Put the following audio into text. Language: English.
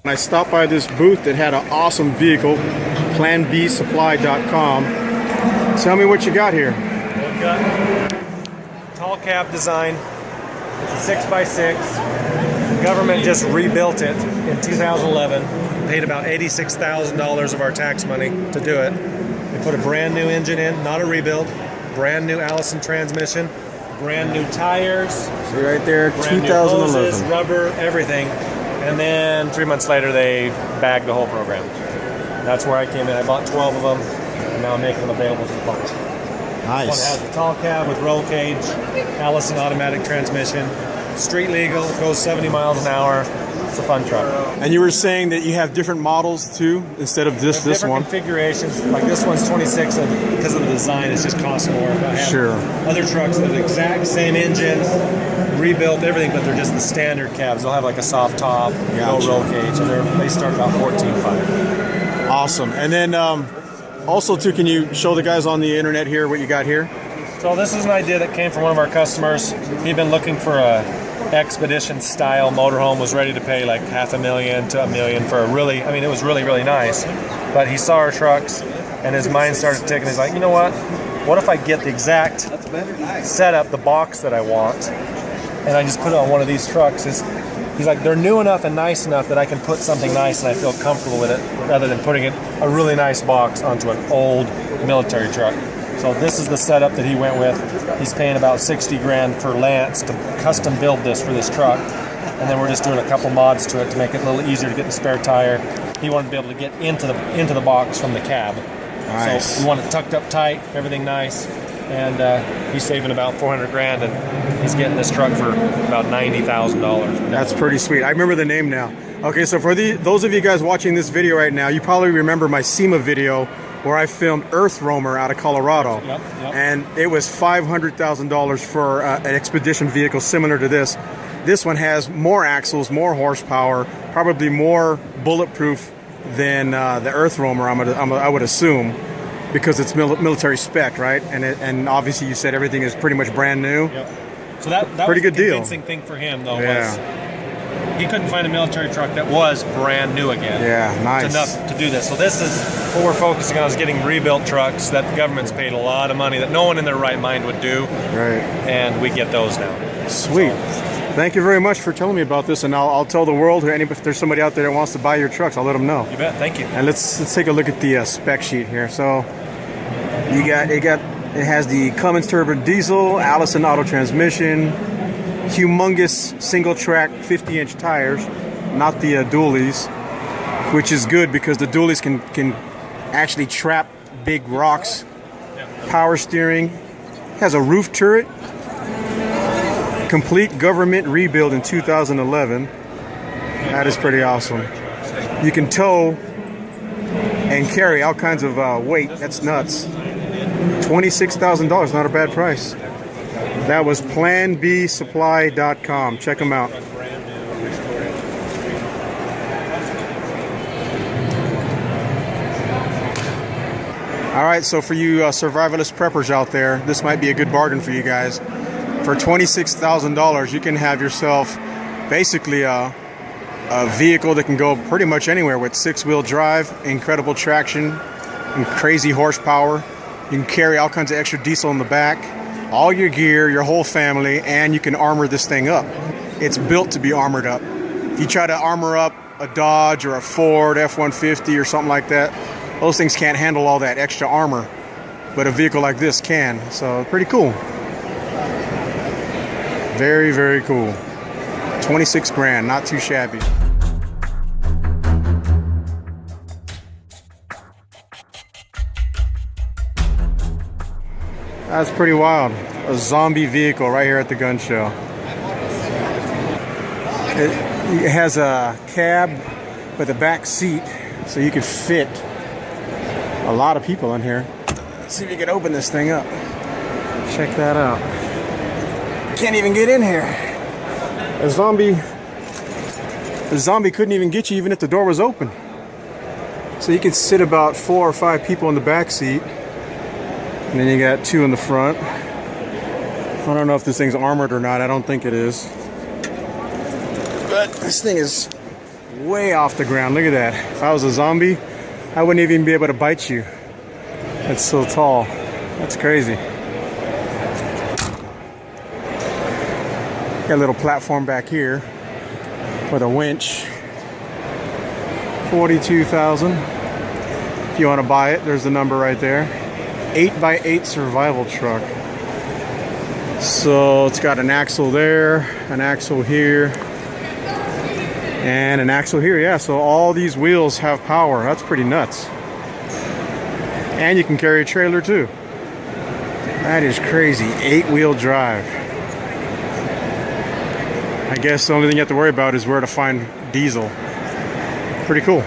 I stopped by this booth that had an awesome vehicle, planbsupply.com. Tell me what you got here. We've got tall cab design. It's a 6x6. The government just rebuilt it in 2011. Paid about $86,000 of our tax money to do it. They put a brand new engine in, not a rebuild. Brand new Allison transmission. Brand new tires. See right there, brand 2011. New hoses, rubber, everything. And then 3 months later, they bagged the whole program. That's where I came in. I bought 12 of them, and now I'm making them available to the public. Nice. One has a tall cab with roll cage, Allison automatic transmission, street legal, goes 70 miles an hour. It's a fun truck. And you were saying that you have different models too, instead of this different one? Configurations. Like this one's 26, and because of the design, it just costs more. I have Sure. Other trucks that are the exact same engine, rebuilt everything, but they're just the standard cabs. They'll have like a soft top, Gotcha. no roll cage, and they start about $14,500. Awesome. And then also too, can you show the guys on the internet here what you got here? So this is an idea that came from one of our customers. He'd been looking for a expedition style motorhome, was ready to pay like $500,000 to $1 million for a really, I mean, it was really, really nice. But he saw our trucks and his mind started ticking. He's like, you know what if I get the exact setup, the box that I want, and I just put it on one of these trucks? He's like, they're new enough and nice enough that I can put something nice and I feel comfortable with it, rather than putting a really nice box onto an old military truck. So this is the setup that he went with. He's paying about $60,000 for Lance to custom build this for this truck. And then we're just doing a couple mods to it to make it a little easier to get the spare tire. He wanted to be able to get into the box from the cab. Nice. So we want it tucked up tight, everything nice. And he's saving about $400,000, and he's getting this truck for about $90,000. That's pretty sweet. I remember the name now. Okay, so for those of you guys watching this video right now, you probably remember my SEMA video where I filmed Earth Roamer out of Colorado. Yep. And it was $500,000 for an expedition vehicle similar to this. This one has more axles, more horsepower, probably more bulletproof than the Earth Roamer, I would assume, because it's military spec, right? And obviously you said everything is pretty much brand new. Yep. So that pretty was good the deal. convincing thing for him, though, Yeah. was he couldn't find a military truck that was brand new again. Yeah, nice. Enough to do this. So this is what we're focusing on, is getting rebuilt trucks that the government's paid a lot of money that no one in their right mind would do. Right. And we get those now. Sweet. Thank you very much for telling me about this, and I'll tell the world, if there's somebody out there that wants to buy your trucks, I'll let them know. You bet. Thank you. And let's take a look at the spec sheet here. So it has the Cummins turbo diesel, Allison auto transmission, humongous single track 50-inch tires, not the dualies, which is good because the dualies can actually trap big rocks. Power steering, has a roof turret, complete government rebuild in 2011. That is pretty awesome. You can tow and carry all kinds of weight. That's nuts. $26,000, not a bad price. That was planbsupply.com. Check them out. All right, so for you survivalist preppers out there, this might be a good bargain for you guys. For $26,000, you can have yourself basically a vehicle that can go pretty much anywhere with 6-wheel drive, incredible traction, and crazy horsepower. You can carry all kinds of extra diesel in the back, all your gear, your whole family, and you can armor this thing up. It's built to be armored up. If you try to armor up a Dodge or a Ford F-150 or something like that, those things can't handle all that extra armor, but a vehicle like this can. So pretty cool. Very, very cool. $26,000, not too shabby. That's pretty wild. A zombie vehicle right here at the gun show. It has a cab with a back seat, so you could fit a lot of people in here. Let's see if you can open this thing up. Check that out. Can't even get in here. The zombie couldn't even get you even if the door was open. So you could sit about 4 or 5 people in the back seat, and then you got 2 in the front. I don't know if this thing's armored or not. I don't think it is. But this thing is way off the ground. Look at that. If I was a zombie, I wouldn't even be able to bite you. It's so tall. That's crazy. Got a little platform back here with a winch. $42,000. If you want to buy it, there's the number right there. 8x8 survival truck. So it's got an axle there, an axle here, and an axle here. Yeah, so all these wheels have power. That's pretty nuts. And you can carry a trailer too. That is crazy. 8-wheel drive. I guess the only thing you have to worry about is where to find diesel. Pretty cool.